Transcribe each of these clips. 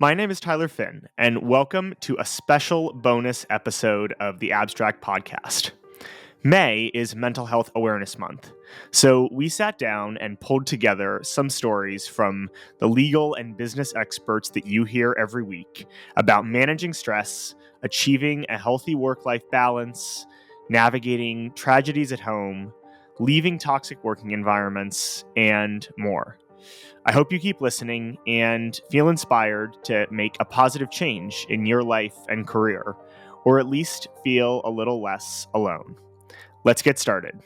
My name is Tyler Finn, and welcome to a special bonus episode of the Abstract Podcast. May is Mental Health Awareness Month, so we sat down and pulled together some stories from the legal and business experts that you hear every week about managing stress, achieving a healthy work-life balance, navigating tragedies at home, leaving toxic working environments, and more. I hope you keep listening and feel inspired to make a positive change in your life and career, or at least feel a little less alone. Let's get started.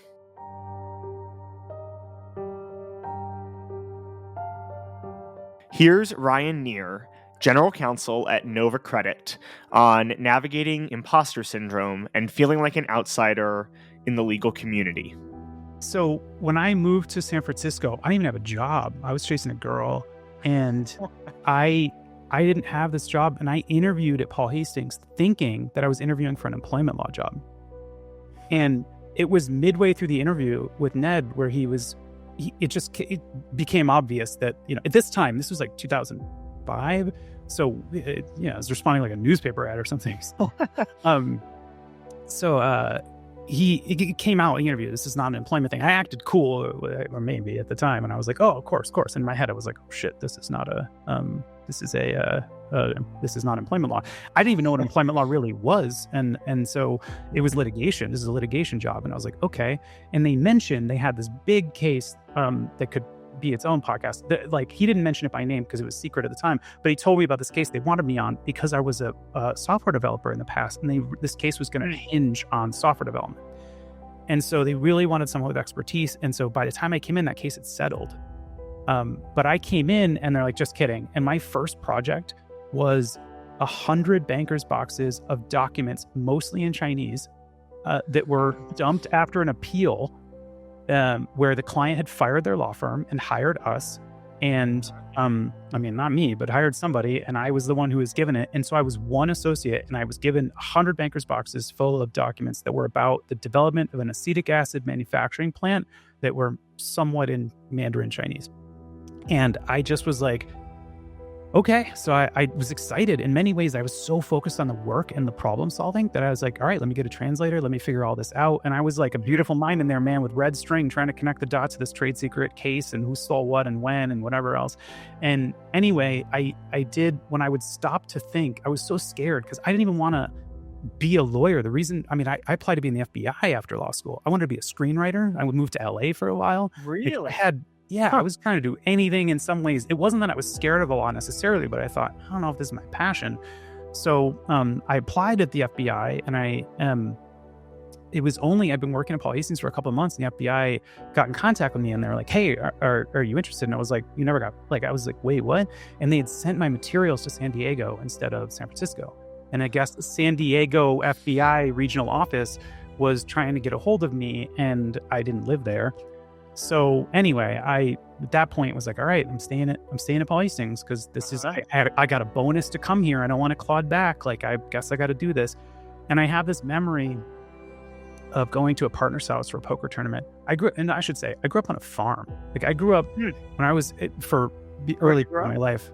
Here's Ryan Nier, General Counsel at Nova Credit, on navigating imposter syndrome and feeling like an outsider in the legal community. So when I moved to San Francisco, I didn't even have a job. I was chasing a girl, and I didn't have this job. And I interviewed at Paul Hastings thinking that I was interviewing for an employment law job. And it was midway through the interview with Ned where it became obvious that, at this time, this was like 2005. So, I was responding like a newspaper ad or something. He came out in the interview. This is not an employment thing. I acted cool, or maybe at the time, and I was like, "Oh, of course." In my head, I was like, "Oh shit, this is not employment law." I didn't even know what employment law really was, and so it was litigation. This is a litigation job, and I was like, "Okay." And they mentioned they had this big case that could be its own podcast. He didn't mention it by name because it was secret at the time, but he told me about this case they wanted me on because I was a software developer in the past, and this case was going to hinge on software development. And so they really wanted someone with expertise. And so by the time I came in, that case had settled. But I came in and they're like, "Just kidding." And my first project was 100 bankers' boxes of documents, mostly in Chinese, that were dumped after an appeal where the client had fired their law firm and hired us. And not me, but hired somebody. And I was the one who was given it. And so I was one associate, and I was given 100 bankers' boxes full of documents that were about the development of an acetic acid manufacturing plant that were somewhat in Mandarin Chinese. And I just was like, okay. So I was excited. In many ways, I was so focused on the work and the problem solving that I was like, all right, let me get a translator. Let me figure all this out. And I was like a beautiful mind in there, man, with red string, trying to connect the dots of this trade secret case and who stole what and when and whatever else. And anyway, I did, when I would stop to think, I was so scared because I didn't even want to be a lawyer. The reason, I applied to be in the FBI after law school. I wanted to be a screenwriter. I would move to LA for a while. Really? I was trying to do anything in some ways. It wasn't that I was scared of the law necessarily, but I thought, I don't know if this is my passion. So I applied at the FBI, and I'd been working at Paul Hastings for a couple of months, and the FBI got in contact with me, and they were like, "Hey, are you interested?" And I was like, I was like, "Wait, what?" And they had sent my materials to San Diego instead of San Francisco. And I guess the San Diego FBI regional office was trying to get a hold of me, and I didn't live there. So anyway, I at that point was like, all right, I'm staying at Paul Hastings because this is I got a bonus to come here. I don't want to claw back. Like, I guess I got to do this. And I have this memory of going to a partner's house for a poker tournament. I grew up on a farm. Like, I grew up when I was for the early part of my life,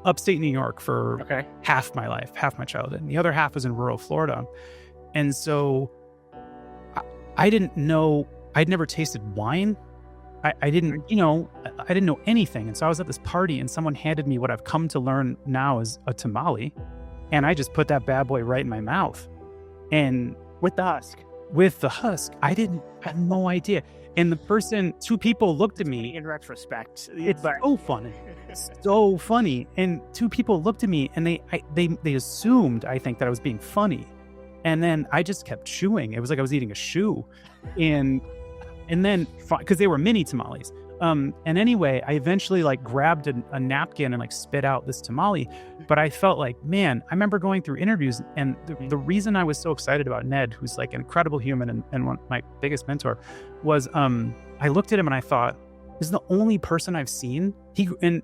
upstate New York for half my life, half my childhood. And the other half was in rural Florida. And so I didn't know, I'd never tasted wine. I didn't know anything. And so I was at this party, and someone handed me what I've come to learn now is a tamale. And I just put that bad boy right in my mouth. And with the husk, I had no idea. And two people looked at me. In retrospect, it's so funny. And two people looked at me, and they assumed, I think, that I was being funny. And then I just kept chewing. It was like I was eating a shoe. And then, because they were mini tamales. And anyway, I eventually grabbed a napkin and spit out this tamale. But I felt like, man, I remember going through interviews, and the reason I was so excited about Ned, who's an incredible human and one, my biggest mentor, was I looked at him and I thought, this is the only person I've seen. And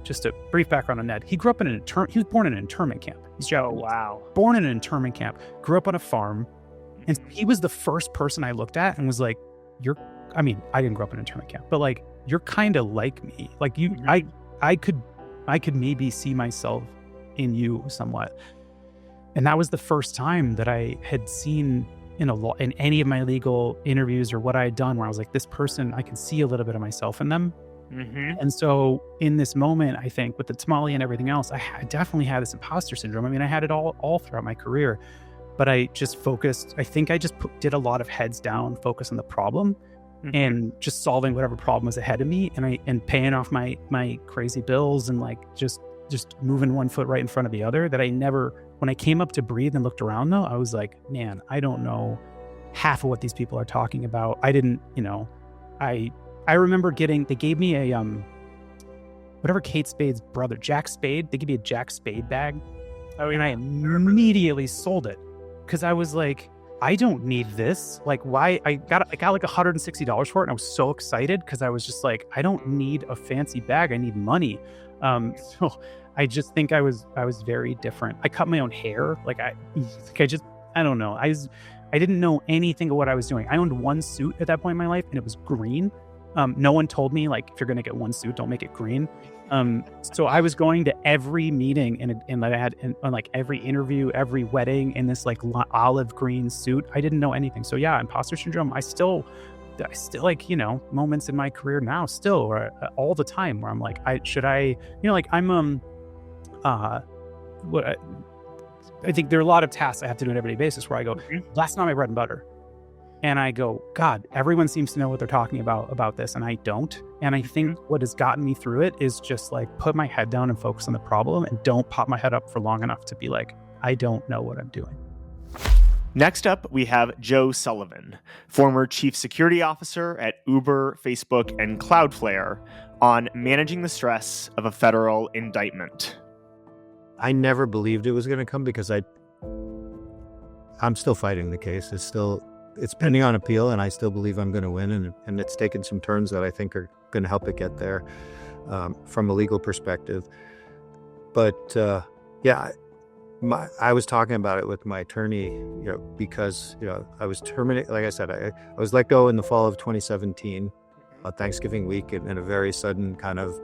just a brief background on Ned. He grew up he was born in an internment camp. He's Japanese. Oh, wow. Born in an internment camp, grew up on a farm. And he was the first person I looked at and was like, I didn't grow up in an internment camp, but you're kind of like me. I could maybe see myself in you somewhat. And that was the first time that I had seen in any of my legal interviews or what I had done where I was like, this person, I can see a little bit of myself in them. Mm-hmm. And so in this moment, I think with the tamale and everything else, I definitely had this imposter syndrome. I mean, I had it all throughout my career, but I just focused. I think I just did a lot of heads down, focus on the problem, and just solving whatever problem was ahead of me, and paying off my crazy bills, and like just moving one foot right in front of the other. That I never, when I came up to breathe and looked around though, I was like, man, I don't know half of what these people are talking about. I didn't, I remember they gave me a, whatever Kate Spade's brother, Jack Spade, they gave me a Jack Spade bag. Oh, yeah. And I immediately sold it because I was like, I don't need this. Like, why? I got like $160 for it. And I was so excited because I was just like, I don't need a fancy bag. I need money. So I just think I was very different. I cut my own hair. I don't know. I didn't know anything of what I was doing. I owned one suit at that point in my life, and it was green. No one told me, like, if you're going to get one suit, don't make it green. So I was going to every meeting and I had on like every interview, every wedding in this like olive green suit. I didn't know anything. So yeah, imposter syndrome. I still like, moments in my career now still, or all the time where I'm like, I think there are a lot of tasks I have to do on an everyday basis where I go, that's not my bread and butter. And I go, God, everyone seems to know what they're talking about this, and I don't. And I think what has gotten me through it is just like put my head down and focus on the problem, and don't pop my head up for long enough to be like, I don't know what I'm doing. Next up, we have Joe Sullivan, former chief security officer at Uber, Facebook, and Cloudflare, on managing the stress of a federal indictment. I never believed it was going to come because I'm still fighting the case. It's pending on appeal, and I still believe I'm going to win. And it's taken some turns that I think are going to help it get there from a legal perspective. But I was talking about it with my attorney, because I was terminated. Like I said, I was let go in the fall of 2017, Thanksgiving week, in a very sudden kind of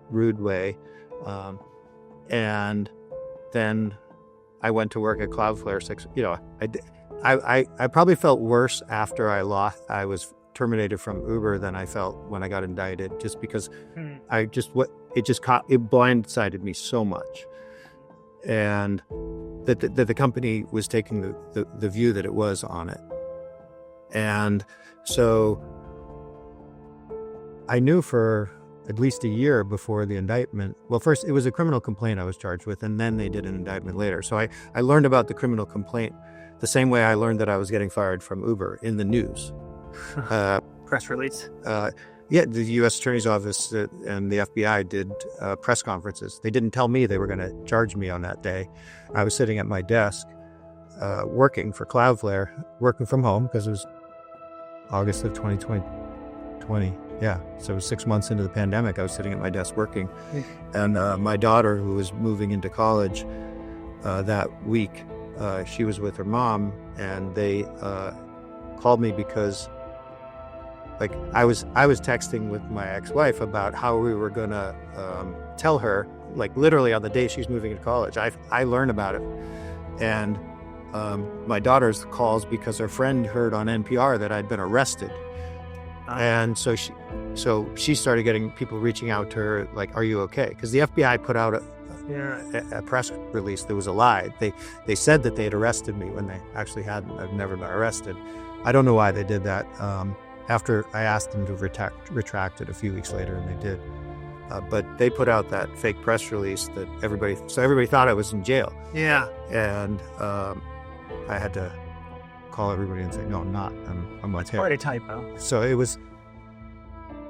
rude way, and then I went to work at Cloudflare. I probably felt worse after I was terminated from Uber than I felt when I got indicted, just because it blindsided me so much, and that the company was taking the view that it was on it. And so I knew for at least a year before the indictment. Well, first it was a criminal complaint I was charged with, and then they did an indictment later. So I learned about the criminal complaint the same way I learned that I was getting fired from Uber, in the news. Press release? Yeah, the U.S. Attorney's Office and the FBI did press conferences. They didn't tell me they were going to charge me on that day. I was sitting at my desk working for Cloudflare, working from home, because it was August of 2020. Yeah, so it was 6 months into the pandemic. I was sitting at my desk working. And my daughter, who was moving into college that week, she was with her mom, and they called me because, like, I was texting with my ex-wife about how we were gonna tell her, like, literally on the day she's moving to college. I learned about it, and my daughter's calls because her friend heard on NPR that I'd been arrested, and so she started getting people reaching out to her, like, "Are you okay?" Because the FBI put out a press release that was a lie. They said that they had arrested me when they actually hadn't. I've never been arrested. I don't know why they did that. After I asked them to retract it a few weeks later, and they did. But they put out that fake press release that everybody thought I was in jail. Yeah. And I had to call everybody and say, no, I'm not. I'm okay. It's quite a typo. So it was,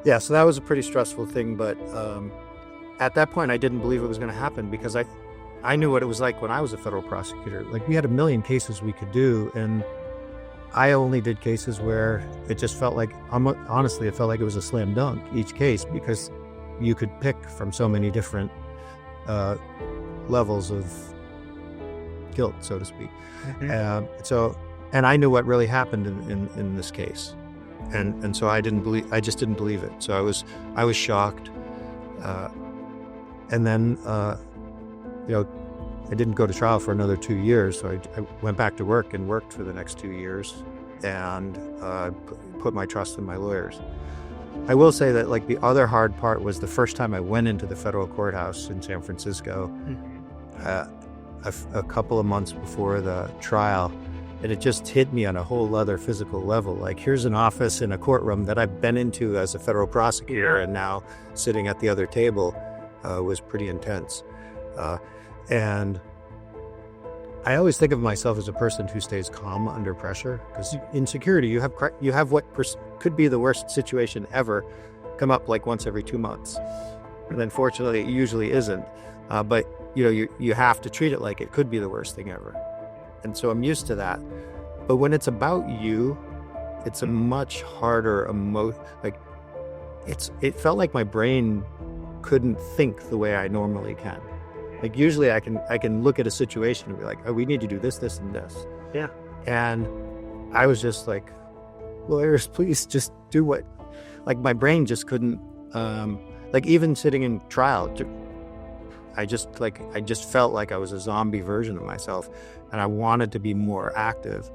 so that was a pretty stressful thing. But at that point, I didn't believe it was going to happen, because I knew what it was like when I was a federal prosecutor. Like, we had 1 million cases we could do, and I only did cases where it just felt like, honestly, it felt like it was a slam dunk, each case, because you could pick from so many different levels of guilt, so to speak. Mm-hmm. And I knew what really happened in this case, and so I just didn't believe it. So I was shocked, and then I didn't go to trial for another 2 years, so I went back to work and worked for the next 2 years and put my trust in my lawyers. I will say that like the other hard part was the first time I went into the federal courthouse in San Francisco, a couple of months before the trial, and it just hit me on a whole other physical level. Like, here's an office in a courtroom that I've been into as a federal prosecutor, and now sitting at the other table was pretty intense. And I always think of myself as a person who stays calm under pressure, because in security, you have what could be the worst situation ever come up like once every 2 months. And then fortunately, it usually isn't. But you have to treat it like it could be the worst thing ever. And so I'm used to that. But when it's about you, it's a much harder it felt like my brain couldn't think the way I normally can. Like usually I can look at a situation and be like, oh, we need to do this, this, and this. Yeah. And I was just like, lawyers, please just do what, like my brain just couldn't, like even sitting in trial, I just felt like I was a zombie version of myself, and I wanted to be more active.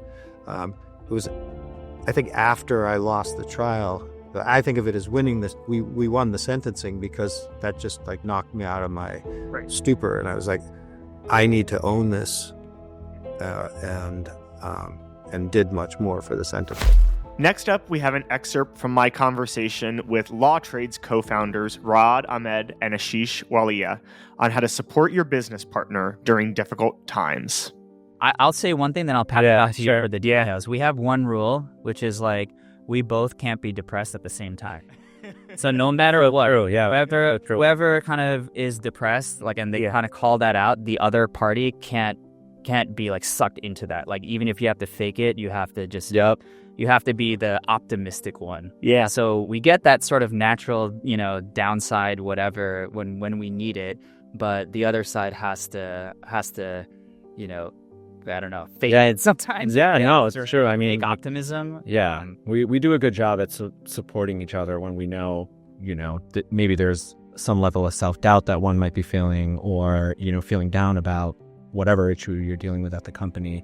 It was, I think after I lost the trial, I think of it as winning this. We won the sentencing because that just like knocked me out of my stupor, and I was like, I need to own this, and did much more for the sentencing. Next up, we have an excerpt from my conversation with Lawtrades co-founders Raad, Ahmed, and Ashish Walia on how to support your business partner during difficult times. I'll say one thing, then I'll pass it off to you for the details. We have one rule, which is like, we both can't be depressed at the same time. So no matter what, whoever kind of is depressed, like, and they kind of call that out, the other party can't be like sucked into that. Like, even if you have to fake it, you have to just, you have to be the optimistic one. Yeah. So we get that sort of natural, downside, whatever, when we need it. But the other side has to, I don't know, fake it sometimes. Yeah, no, it's true. I mean, optimism. Yeah, we do a good job at supporting each other when we know, that maybe there's some level of self-doubt that one might be feeling, or, feeling down about whatever issue you're dealing with at the company.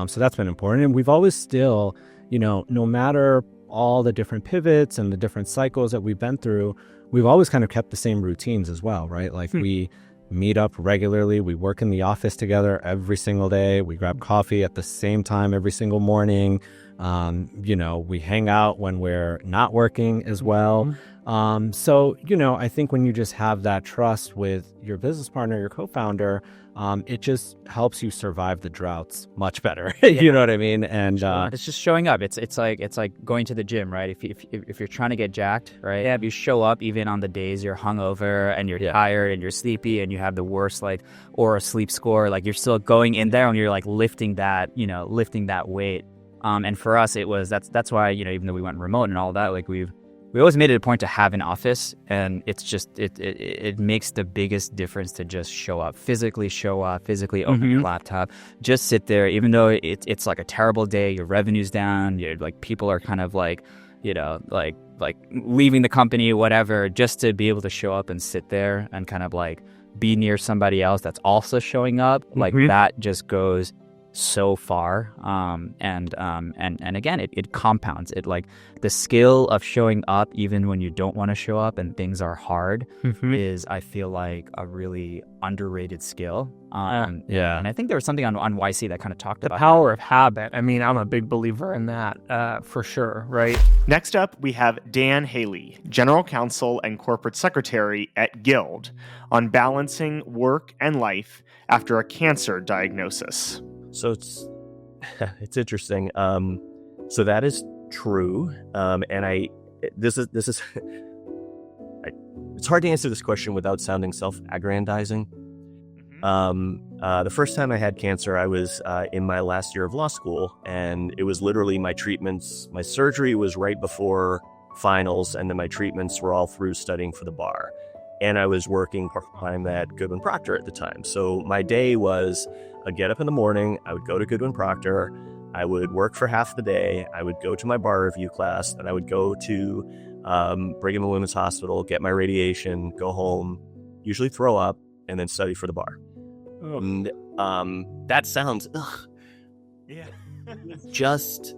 So that's been important. And we've always still, no matter all the different pivots and the different cycles that we've been through, we've always kind of kept the same routines as well, right? Like we meet up regularly. We work in the office together every single day. We grab coffee at the same time every single morning. We hang out when we're not working as well. So, I think when you just have that trust with your business partner, your co-founder, it just helps you survive the droughts much better. You know what I mean? And it's just showing up. It's like going to the gym, right? If you're trying to get jacked, right? Yeah, if you show up even on the days you're hungover and you're tired and you're sleepy and you have the worst or a sleep score, like you're still going in there and you're like lifting that weight. And for us, that's why, even though we went remote and all that, like we always made it a point to have an office, and it's just it makes the biggest difference to just physically open your laptop, just sit there, even though it's like a terrible day, your revenue's down, you're like people are kind of like, like leaving the company, whatever, just to be able to show up and sit there and kind of like be near somebody else that's also showing up, like that just goes so far. And again, it compounds. It like the skill of showing up even when you don't want to show up and things are hard is, I feel like, a really underrated skill. And I think there was something on YC that kind of talked about the power of habit. I mean, I'm a big believer in that, for sure, right? Next up, we have Dan Haley, General Counsel and Corporate Secretary at Guild, on balancing work and life after a cancer diagnosis. So it's interesting. So that is true. And it's hard to answer this question without sounding self-aggrandizing. The first time I had cancer, I was in my last year of law school, and it was literally my treatments. My surgery was right before finals, and then my treatments were all through studying for the bar. And I was working part-time at Goodwin Procter at the time. So my day was, I'd get up in the morning, I would go to Goodwin Procter, I would work for half the day, I would go to my bar review class, then I would go to Brigham and Women's Hospital, get my radiation, go home, usually throw up, and then study for the bar. And that sounds, Yeah. just,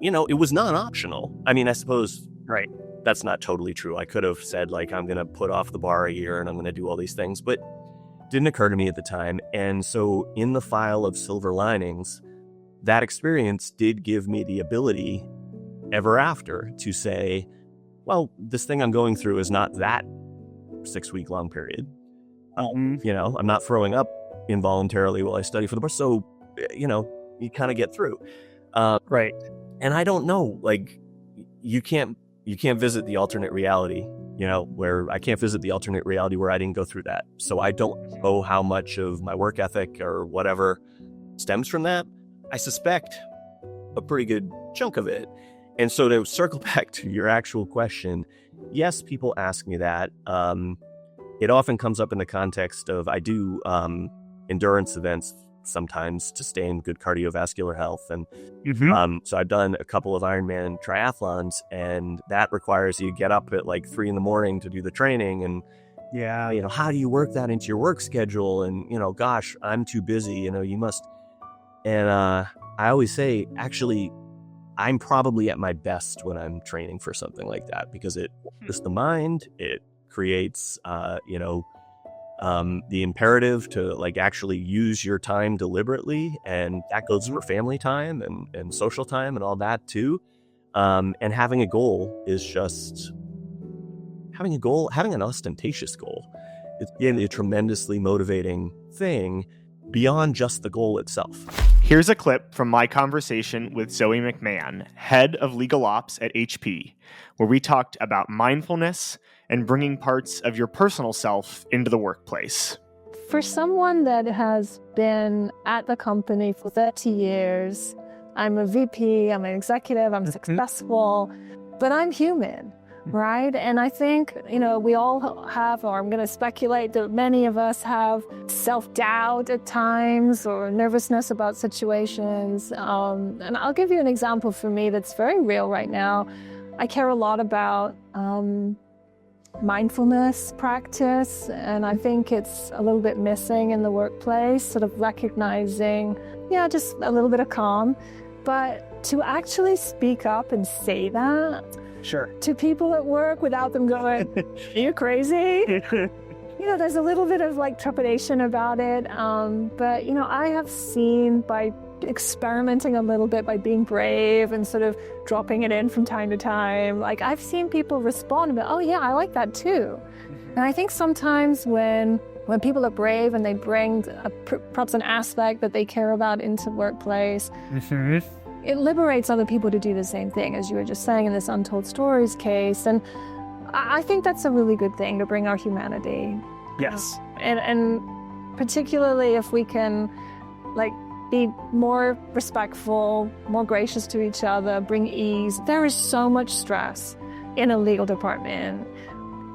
it was non-optional. I mean, I suppose Right. that's not totally true. I could have said, like, I'm going to put off the bar a year and I'm going to do all these things, but it didn't occur to me at the time. And so in the file of silver linings, that experience did give me the ability ever after to say, well, this thing I'm going through is not that 6-week long period. I'm not throwing up involuntarily while I study for the bar. So, you kind of get through. Right. And I don't know, like, you can't visit the alternate reality, where I can't visit the alternate reality where I didn't go through that. So I don't know how much of my work ethic or whatever stems from that. I suspect a pretty good chunk of it. And so to circle back to your actual question, yes, people ask me that. It often comes up in the context of I do endurance events sometimes to stay in good cardiovascular health. And so I've done a couple of Ironman triathlons, and that requires you get up at like 3 a.m. to do the training. And how do you work that into your work schedule? And, gosh, I'm too busy, you must. And I always say, actually, I'm probably at my best when I'm training for something like that, because it wanders the mind, it creates, the imperative to like actually use your time deliberately, and that goes for family time and social time and all that too. And having a goal is just having an ostentatious goal. It's a tremendously motivating thing beyond just the goal itself. Here's a clip from my conversation with Zoe McMahon, head of legal ops at HP, where we talked about mindfulness and bringing parts of your personal self into the workplace. For someone that has been at the company for 30 years, I'm a VP, I'm an executive, I'm successful, but I'm human, right? And I think, we all have, or I'm going to speculate that many of us have self-doubt at times or nervousness about situations. And I'll give you an example for me that's very real right now. I care a lot about mindfulness practice, and I think it's a little bit missing in the workplace, sort of recognizing, just a little bit of calm. But to actually speak up and say that to people at work without them going, are you crazy? There's a little bit of like trepidation about it. But, I have seen by experimenting a little bit, by being brave and sort of dropping it in from time to time, like I've seen people respond and be, oh yeah, I like that too. And I think sometimes when people are brave and they bring perhaps an aspect that they care about into workplace, it liberates other people to do the same thing, as you were just saying in this Untold Stories case. And I think that's a really good thing, to bring our humanity. Yes. And particularly if we can be more respectful, more gracious to each other, bring ease. There is so much stress in a legal department.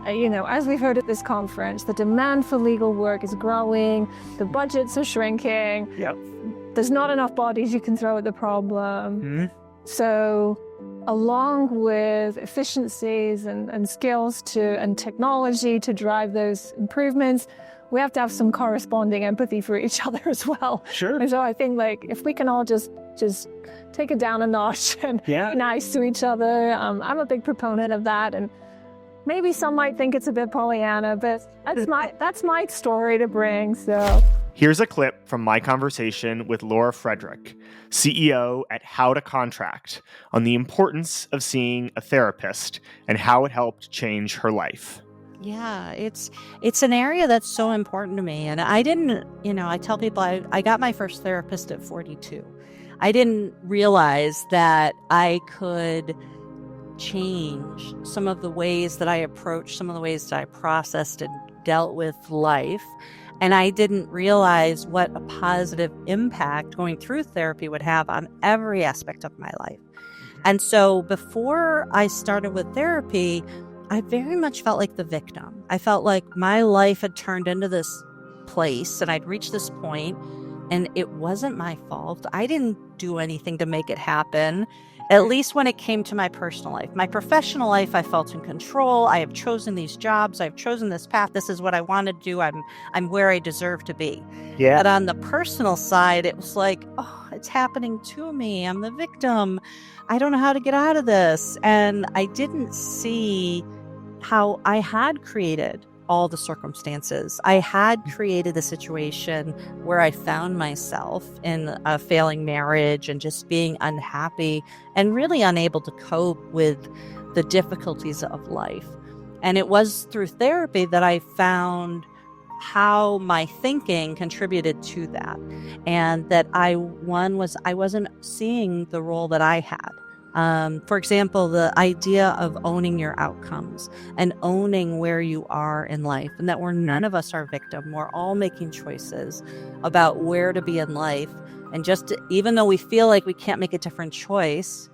As we've heard at this conference, the demand for legal work is growing, the budgets are shrinking. Yep. There's not enough bodies you can throw at the problem. So along with efficiencies and skills and technology to drive those improvements, we have to have some corresponding empathy for each other as well. Sure. And so I think if we can all just take it down a notch and be nice to each other, I'm a big proponent of that. And maybe some might think it's a bit Pollyanna, but that's my story to bring. So here's a clip from my conversation with Laura Frederick, CEO at How to Contract, on the importance of seeing a therapist and how it helped change her life. Yeah, it's an area that's so important to me. And I didn't, I tell people I got my first therapist at 42. I didn't realize that I could change some of the ways that I approached, some of the ways that I processed and dealt with life. And I didn't realize what a positive impact going through therapy would have on every aspect of my life. And so before I started with therapy, I very much felt like the victim. I felt like my life had turned into this place and I'd reached this point and it wasn't my fault. I didn't do anything to make it happen. at least when it came to my personal life. My professional life, I felt in control. I have chosen these jobs. I've chosen this path. This is what I want to do. I'm where I deserve to be. Yeah. But on the personal side, it was like, oh, it's happening to me. I'm the victim. I don't know how to get out of this. And I didn't see how I had created all the circumstances. I had created the situation where I found myself in a failing marriage and just being unhappy and really unable to cope with the difficulties of life. And it was through therapy that I found how my thinking contributed to that. And that I wasn't seeing the role that I had. For example, the idea of owning your outcomes and owning where you are in life, and that none of us are victim. We're all making choices about where to be in life. And even though we feel like we can't make a different choice,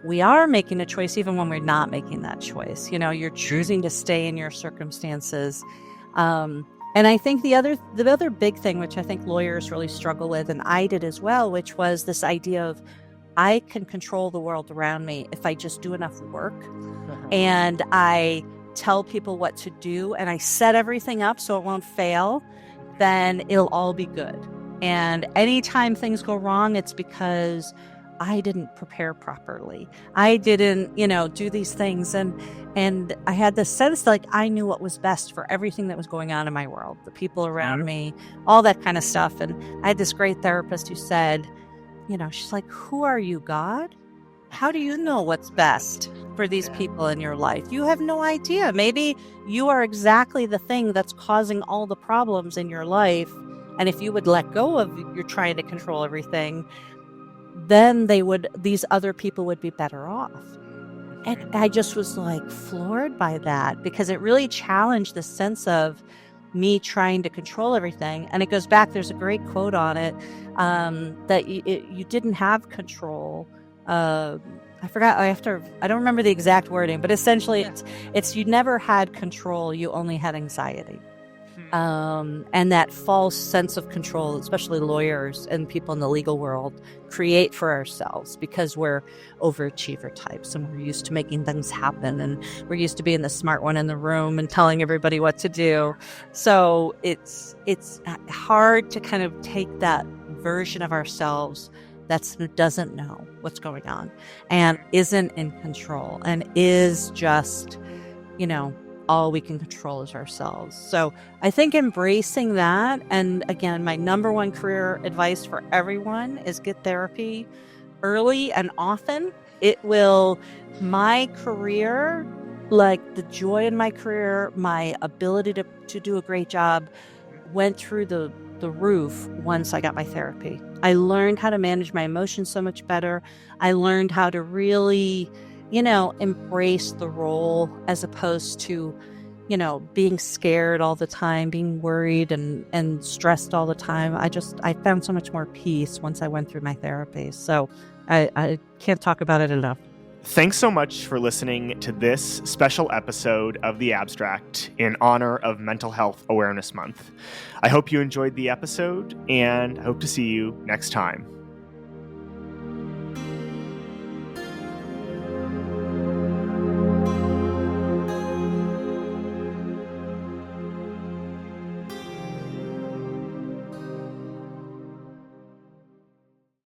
we are making a choice even when we're not making that choice. You're choosing to stay in your circumstances. And I think the other big thing, which I think lawyers really struggle with, and I did as well, which was this idea of I can control the world around me if I just do enough work and I tell people what to do and I set everything up so it won't fail, then it'll all be good. And anytime things go wrong, it's because I didn't prepare properly. I didn't, do these things. And I had this sense like I knew what was best for everything that was going on in my world, the people around me, all that kind of stuff. And I had this great therapist who said, she's like, who are you, God? How do you know what's best for these people in your life? You have no idea. Maybe you are exactly the thing that's causing all the problems in your life. And if you would let go of you're trying to control everything, then these other people would be better off. And I just was like floored by that because it really challenged the sense of me trying to control everything. And it goes back, there's a great quote on it, that you didn't have control. I forgot, I don't remember the exact wording, but essentially it's you never had control, you only had anxiety. And that false sense of control, especially lawyers and people in the legal world, create for ourselves because we're overachiever types and we're used to making things happen and we're used to being the smart one in the room and telling everybody what to do. So it's hard to kind of take that version of ourselves that doesn't know what's going on and isn't in control and is just, all we can control is ourselves. So I think embracing that, and again, my number one career advice for everyone is get therapy early and often. My career, like the joy in my career, my ability to do a great job went through the roof once I got my therapy. I learned how to manage my emotions so much better. I learned how to really embrace the role as opposed to, being scared all the time, being worried and stressed all the time. I found so much more peace once I went through my therapy. So I can't talk about it enough. Thanks so much for listening to this special episode of The Abstract in honor of Mental Health Awareness Month. I hope you enjoyed the episode and I hope to see you next time.